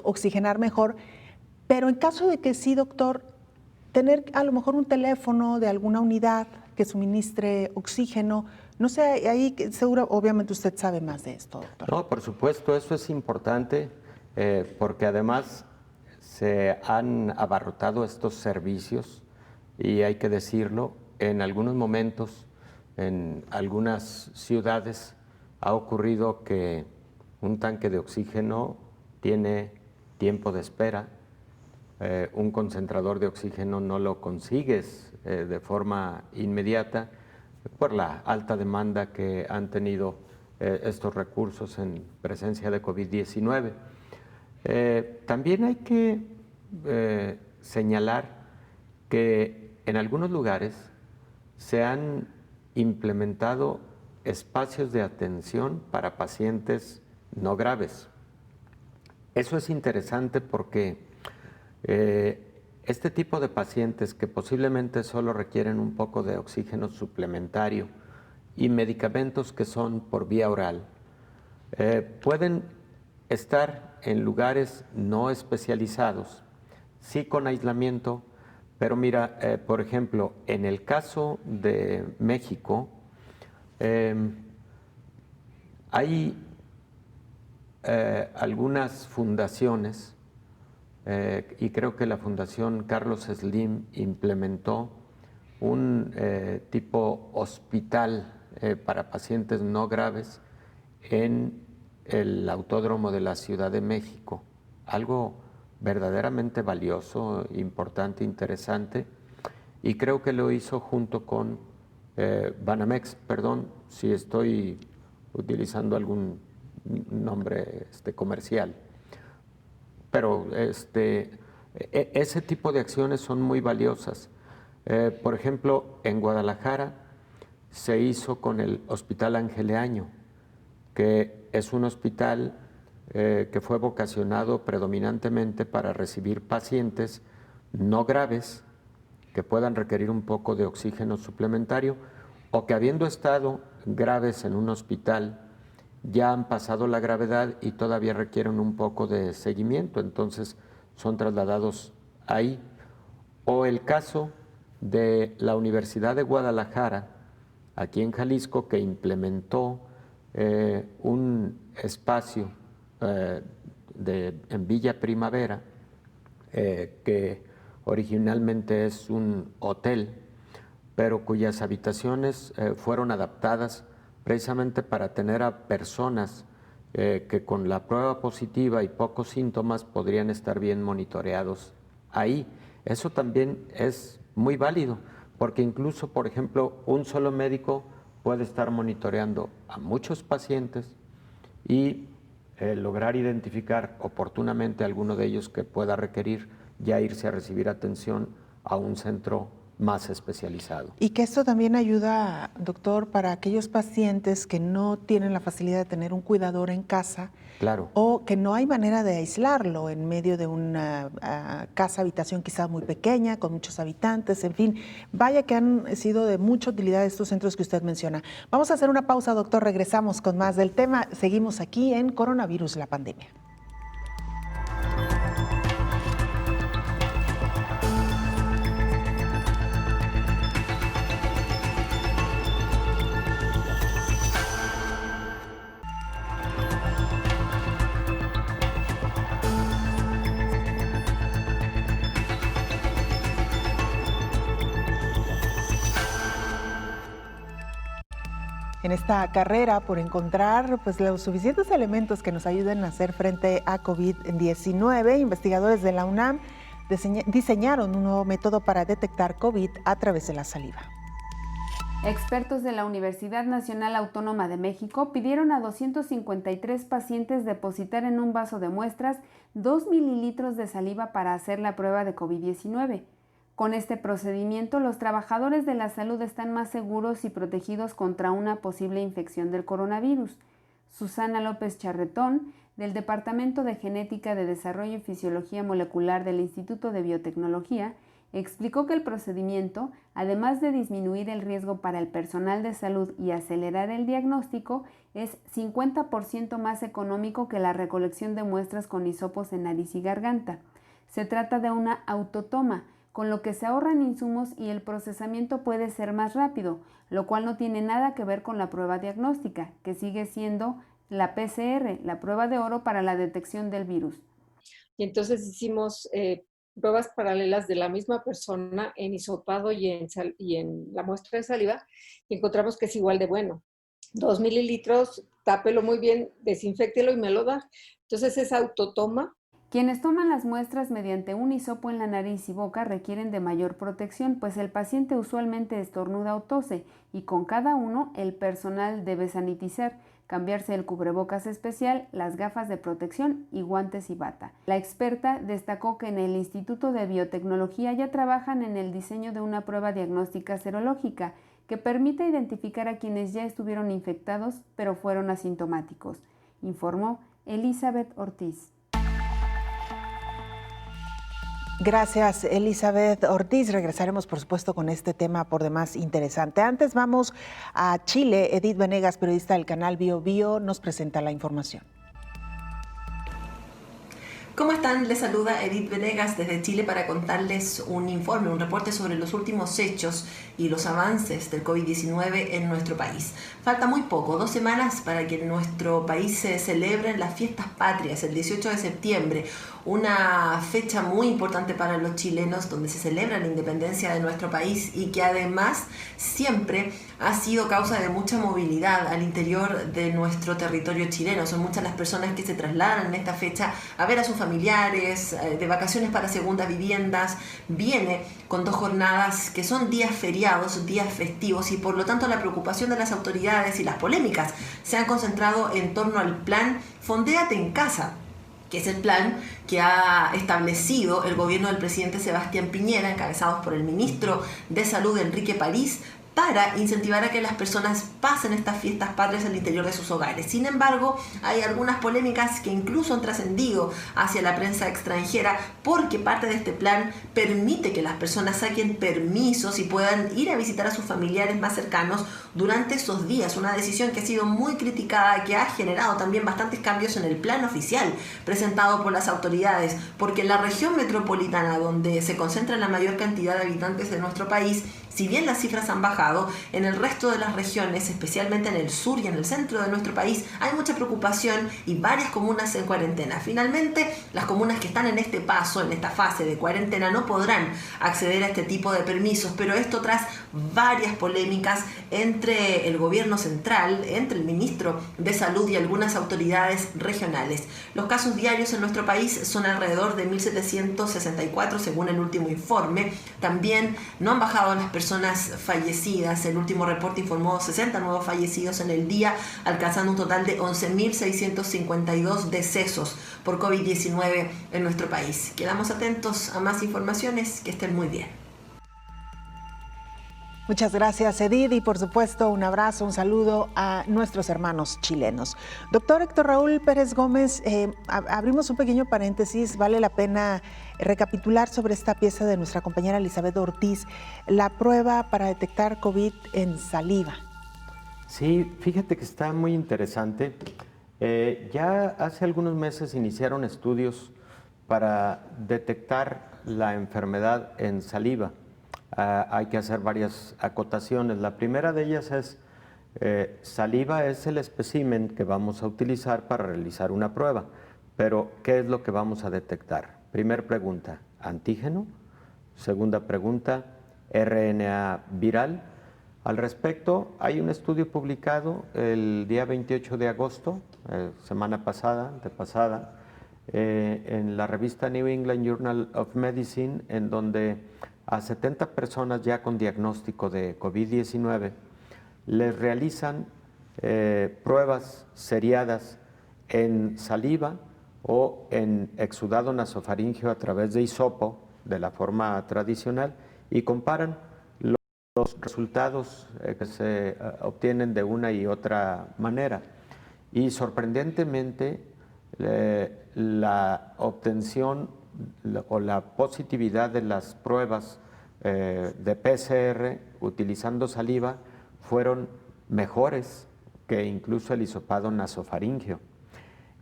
oxigenar mejor. Pero en caso de que sí, doctor, tener a lo mejor un teléfono de alguna unidad que suministre oxígeno, no sé, ahí seguro, obviamente usted sabe más de esto, doctor. No, por supuesto, eso es importante porque además se han abarrotado estos servicios y hay que decirlo, en algunos momentos, en algunas ciudades ha ocurrido que un tanque de oxígeno tiene tiempo de espera. Un concentrador de oxígeno no lo consigues de forma inmediata por la alta demanda que han tenido estos recursos en presencia de COVID-19. También hay que señalar que en algunos lugares se han implementado espacios de atención para pacientes no graves. Eso es interesante porque este tipo de pacientes que posiblemente solo requieren un poco de oxígeno suplementario y medicamentos que son por vía oral, pueden estar en lugares no especializados, sí con aislamiento, pero mira, por ejemplo, en el caso de México, hay algunas fundaciones, y creo que la Fundación Carlos Slim implementó un tipo hospital para pacientes no graves en el Autódromo de la Ciudad de México. Algo verdaderamente valioso, importante, interesante, y creo que lo hizo junto con Banamex. Perdón si estoy utilizando algún nombre comercial, pero ese tipo de acciones son muy valiosas. Por ejemplo, en Guadalajara se hizo con el Hospital Angeleaño, que es un hospital que fue vocacionado predominantemente para recibir pacientes no graves que puedan requerir un poco de oxígeno suplementario o que habiendo estado graves en un hospital ya han pasado la gravedad y todavía requieren un poco de seguimiento, entonces son trasladados ahí. O el caso de la Universidad de Guadalajara, aquí en Jalisco, que implementó un espacio en Villa Primavera, que originalmente es un hotel, pero cuyas habitaciones fueron adaptadas precisamente para tener a personas que con la prueba positiva y pocos síntomas podrían estar bien monitoreados ahí. Eso también es muy válido, porque incluso, por ejemplo, un solo médico puede estar monitoreando a muchos pacientes y lograr identificar oportunamente a alguno de ellos que pueda requerir ya irse a recibir atención a un centro más especializado. Y que esto también ayuda, doctor, para aquellos pacientes que no tienen la facilidad de tener un cuidador en casa. Claro. O que no hay manera de aislarlo en medio de una casa, habitación quizá muy pequeña, con muchos habitantes, en fin. Vaya que han sido de mucha utilidad estos centros que usted menciona. Vamos a hacer una pausa, doctor, regresamos con más del tema. Seguimos aquí en Coronavirus, la pandemia. En esta carrera por encontrar los suficientes elementos que nos ayuden a hacer frente a COVID-19, investigadores de la UNAM diseñaron un nuevo método para detectar COVID a través de la saliva. Expertos de la Universidad Nacional Autónoma de México pidieron a 253 pacientes depositar en un vaso de muestras 2 mililitros de saliva para hacer la prueba de COVID-19. Con este procedimiento, los trabajadores de la salud están más seguros y protegidos contra una posible infección del coronavirus. Susana López Charretón, del Departamento de Genética de Desarrollo y Fisiología Molecular del Instituto de Biotecnología, explicó que el procedimiento, además de disminuir el riesgo para el personal de salud y acelerar el diagnóstico, es 50% más económico que la recolección de muestras con hisopos en nariz y garganta. Se trata de una autotoma, con lo que se ahorran insumos y el procesamiento puede ser más rápido, lo cual no tiene nada que ver con la prueba diagnóstica, que sigue siendo la PCR, la prueba de oro para la detección del virus. Y entonces hicimos pruebas paralelas de la misma persona en hisopado y en la muestra de saliva, y encontramos que es igual de bueno. 2 mililitros, tápelo muy bien, desinféctelo y me lo da. Entonces es autotoma. Quienes toman las muestras mediante un hisopo en la nariz y boca requieren de mayor protección, pues el paciente usualmente estornuda o tose y con cada uno el personal debe sanitizar, cambiarse el cubrebocas especial, las gafas de protección y guantes y bata. La experta destacó que en el Instituto de Biotecnología ya trabajan en el diseño de una prueba diagnóstica serológica que permita identificar a quienes ya estuvieron infectados pero fueron asintomáticos, informó Elizabeth Ortiz. Gracias, Elizabeth Ortiz. Regresaremos, por supuesto, con este tema por demás interesante. Antes vamos a Chile. Edith Venegas, periodista del canal Bio Bio, nos presenta la información. ¿Cómo están? Les saluda Edith Venegas desde Chile para contarles un informe, un reporte sobre los últimos hechos y los avances del COVID-19 en nuestro país. Falta muy poco, 2 semanas para que en nuestro país se celebren las fiestas patrias, el 18 de septiembre, una fecha muy importante para los chilenos donde se celebra la independencia de nuestro país y que además siempre ha sido causa de mucha movilidad al interior de nuestro territorio chileno. Son muchas las personas que se trasladan en esta fecha a ver a sus familiares, de vacaciones para segundas viviendas. Viene con 2 jornadas que son días feriados, días festivos, y por lo tanto la preocupación de las autoridades y las polémicas se han concentrado en torno al plan Fondéate en Casa, que es el plan que ha establecido el gobierno del presidente Sebastián Piñera, encabezados por el ministro de Salud, Enrique París, para incentivar a que las personas pasen estas fiestas patrias al interior de sus hogares. Sin embargo, hay algunas polémicas que incluso han trascendido hacia la prensa extranjera, porque parte de este plan permite que las personas saquen permisos y puedan ir a visitar a sus familiares más cercanos durante esos días. Una decisión que ha sido muy criticada, que ha generado también bastantes cambios en el plan oficial presentado por las autoridades, porque en la región metropolitana, donde se concentra la mayor cantidad de habitantes de nuestro país, si bien las cifras han bajado, en el resto de las regiones, especialmente en el sur y en el centro de nuestro país, hay mucha preocupación y varias comunas en cuarentena. Finalmente, las comunas que están en este paso, en esta fase de cuarentena, no podrán acceder a este tipo de permisos, pero esto tras varias polémicas entre el gobierno central, entre el ministro de Salud y algunas autoridades regionales. Los casos diarios en nuestro país son alrededor de 1.764 según el último informe. También no han bajado las personas fallecidas. El último reporte informó 60 nuevos fallecidos en el día, alcanzando un total de 11.652 decesos por COVID-19 en nuestro país. Quedamos atentos a más informaciones. Que estén muy bien. Muchas gracias, Edith, y por supuesto un abrazo, un saludo a nuestros hermanos chilenos. Doctor Héctor Raúl Pérez Gómez, abrimos un pequeño paréntesis. Vale la pena recapitular sobre esta pieza de nuestra compañera Elizabeth Ortiz, la prueba para detectar COVID en saliva. Sí, fíjate que está muy interesante. Ya hace algunos meses iniciaron estudios para detectar la enfermedad en saliva. Hay que hacer varias acotaciones. La primera de ellas es, saliva es el espécimen que vamos a utilizar para realizar una prueba, pero ¿qué es lo que vamos a detectar? Primer pregunta, antígeno. Segunda pregunta, RNA viral. Al respecto, hay un estudio publicado el día 28 de agosto, semana pasada, en la revista New England Journal of Medicine, en donde a 70 personas ya con diagnóstico de COVID-19 les realizan pruebas seriadas en saliva o en exudado nasofaríngeo a través de hisopo, de la forma tradicional, y comparan los resultados que se obtienen de una y otra manera. Y sorprendentemente, la obtención o la positividad de las pruebas de PCR utilizando saliva fueron mejores que incluso el hisopado nasofaríngeo.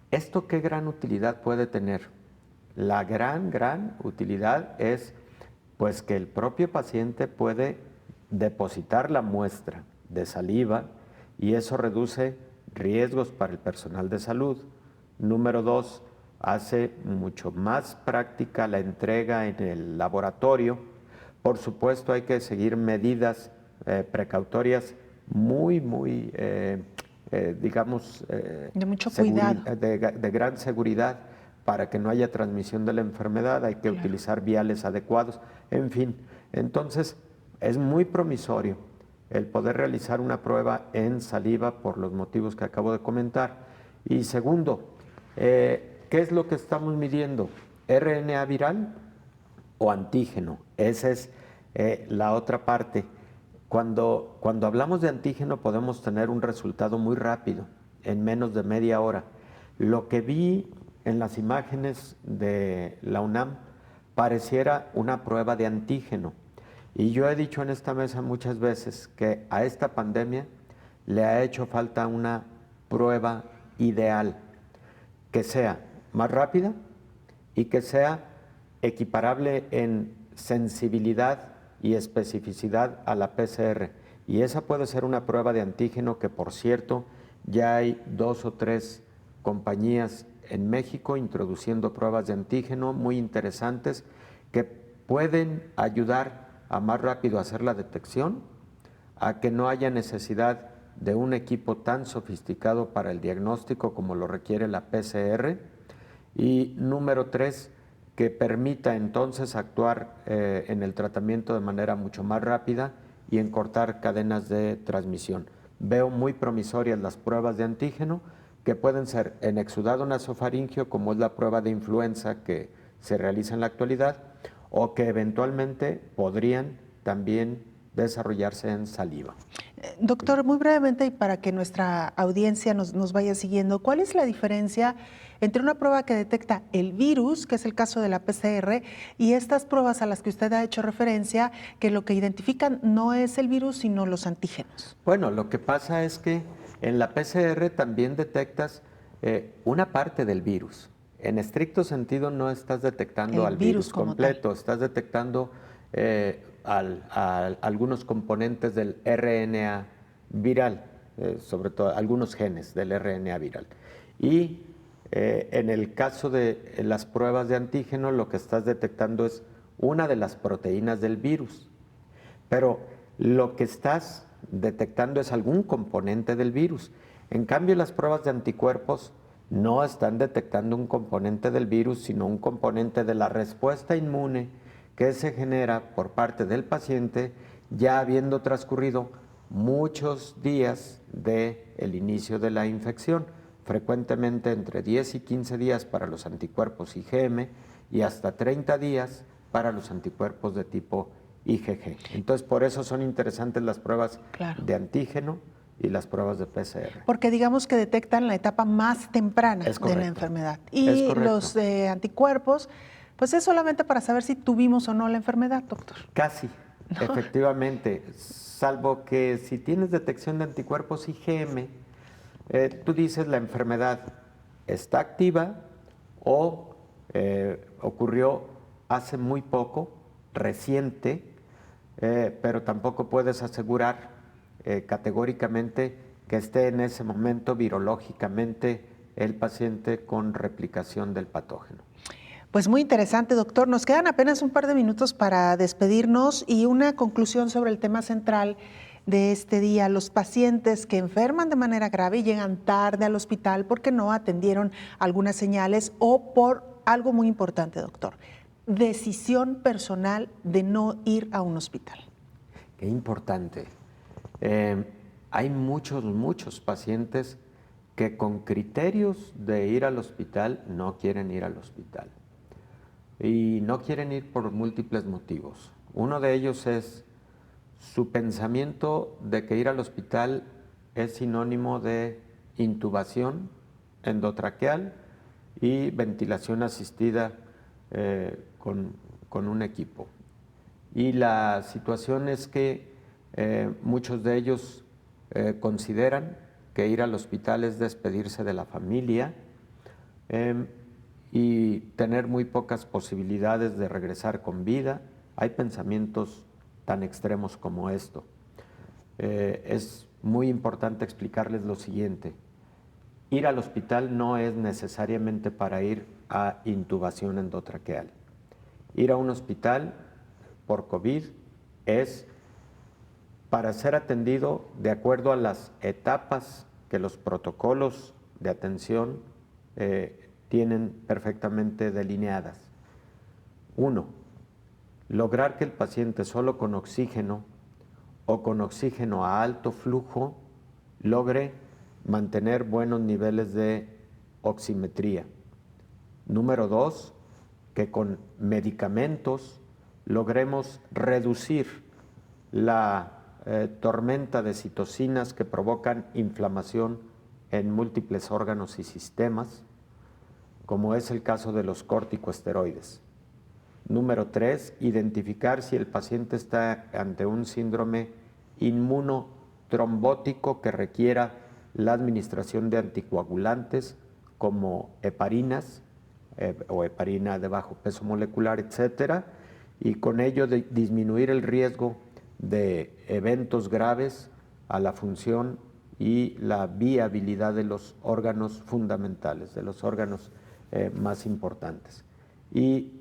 ¿Esto qué gran utilidad puede tener? La gran utilidad es pues que el propio paciente puede depositar la muestra de saliva y eso reduce riesgos para el personal de salud. Número 2, hace mucho más práctica la entrega en el laboratorio. Por supuesto, hay que seguir medidas precautorias muy, digamos, de mucho cuidado, de gran seguridad para que no haya transmisión de la enfermedad. Hay que utilizar viales adecuados, en fin. Entonces, es muy promisorio el poder realizar una prueba en saliva por los motivos que acabo de comentar. Y segundo, ¿qué es lo que estamos midiendo? ¿RNA viral o antígeno? Esa es la otra parte. Cuando hablamos de antígeno podemos tener un resultado muy rápido, en menos de media hora. Lo que vi en las imágenes de la UNAM pareciera una prueba de antígeno. Y yo he dicho en esta mesa muchas veces que a esta pandemia le ha hecho falta una prueba ideal, que sea más rápida y que sea equiparable en sensibilidad y especificidad a la PCR. Y esa puede ser una prueba de antígeno que, por cierto, ya hay 2 o 3 compañías en México introduciendo pruebas de antígeno muy interesantes que pueden ayudar a más rápido hacer la detección, a que no haya necesidad de un equipo tan sofisticado para el diagnóstico como lo requiere la PCR. Y número 3, que permita entonces actuar en el tratamiento de manera mucho más rápida y en cortar cadenas de transmisión. Veo muy promisorias las pruebas de antígeno, que pueden ser en exudado nasofaringeo, como es la prueba de influenza que se realiza en la actualidad, o que eventualmente podrían también desarrollarse en saliva. Doctor, muy brevemente y para que nuestra audiencia nos vaya siguiendo, ¿cuál es la diferencia entre una prueba que detecta el virus, que es el caso de la PCR, y estas pruebas a las que usted ha hecho referencia, que lo que identifican no es el virus, sino los antígenos? Bueno, lo que pasa es que en la PCR también detectas una parte del virus. En estricto sentido no estás detectando al virus completo, estás detectando algunos componentes del RNA viral, sobre todo algunos genes del RNA viral. Y en el caso de las pruebas de antígeno, lo que estás detectando es una de las proteínas del virus. Pero lo que estás detectando es algún componente del virus. En cambio, las pruebas de anticuerpos no están detectando un componente del virus, sino un componente de la respuesta inmune que se genera por parte del paciente ya habiendo transcurrido muchos días del inicio de la infección, frecuentemente entre 10 y 15 días para los anticuerpos IgM y hasta 30 días para los anticuerpos de tipo IgG. Entonces, por eso son interesantes las pruebas de antígeno y las pruebas de PCR. Porque digamos que detectan la etapa más temprana de la enfermedad. Y los anticuerpos, pues es solamente para saber si tuvimos o no la enfermedad, doctor. Casi, ¿no? Efectivamente, salvo que si tienes detección de anticuerpos IgM, tú dices la enfermedad está activa o ocurrió hace muy poco, reciente, pero tampoco puedes asegurar categóricamente que esté en ese momento virológicamente el paciente con replicación del patógeno. Pues muy interesante, doctor. Nos quedan apenas un par de minutos para despedirnos y una conclusión sobre el tema central de este día. Los pacientes que enferman de manera grave y llegan tarde al hospital porque no atendieron algunas señales o por algo muy importante, doctor, decisión personal de no ir a un hospital. Qué importante. Hay muchos pacientes que con criterios de ir al hospital no quieren ir al hospital. Y no quieren ir por múltiples motivos. Uno de ellos es su pensamiento de que ir al hospital es sinónimo de intubación endotraqueal y ventilación asistida con un equipo. Y la situación es que muchos de ellos consideran que ir al hospital es despedirse de la familia y tener muy pocas posibilidades de regresar con vida. Hay pensamientos tan extremos como esto. Es muy importante explicarles lo siguiente. Ir al hospital no es necesariamente para ir a intubación endotraqueal. Ir a un hospital por COVID es para ser atendido de acuerdo a las etapas que los protocolos de atención tienen perfectamente delineadas. 1. Lograr que el paciente solo con oxígeno o con oxígeno a alto flujo logre mantener buenos niveles de oximetría. Número 2, que con medicamentos logremos reducir la tormenta de citocinas que provocan inflamación en múltiples órganos y sistemas, como es el caso de los corticosteroides. Número 3, identificar si el paciente está ante un síndrome inmunotrombótico que requiera la administración de anticoagulantes como heparinas o heparina de bajo peso molecular, etcétera, y con ello disminuir el riesgo de eventos graves a la función y la viabilidad de los órganos fundamentales, de los órganos más importantes. Y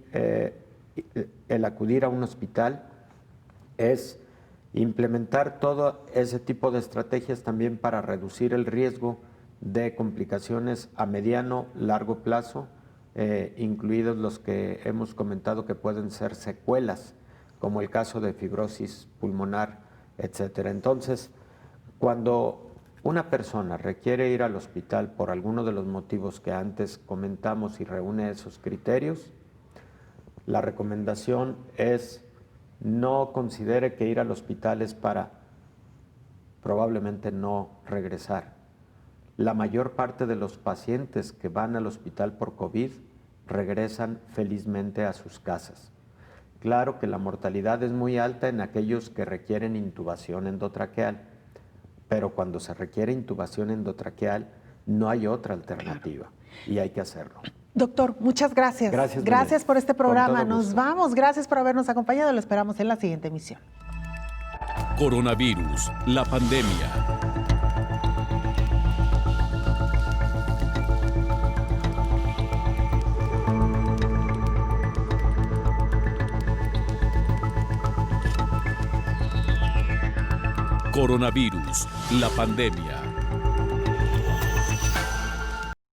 el acudir a un hospital es implementar todo ese tipo de estrategias también para reducir el riesgo de complicaciones a mediano, largo plazo, incluidos los que hemos comentado que pueden ser secuelas, como el caso de fibrosis pulmonar, etcétera. Entonces, cuando una persona requiere ir al hospital por alguno de los motivos que antes comentamos y reúne esos criterios, la recomendación es no considere que ir al hospital es para probablemente no regresar. La mayor parte de los pacientes que van al hospital por COVID regresan felizmente a sus casas. Claro que la mortalidad es muy alta en aquellos que requieren intubación endotraqueal, pero cuando se requiere intubación endotraqueal no hay otra alternativa y hay que hacerlo. Doctor, muchas gracias. Gracias por este programa. Nos vamos. Gracias por habernos acompañado. Lo esperamos en la siguiente emisión. Coronavirus, la pandemia. Coronavirus, la pandemia.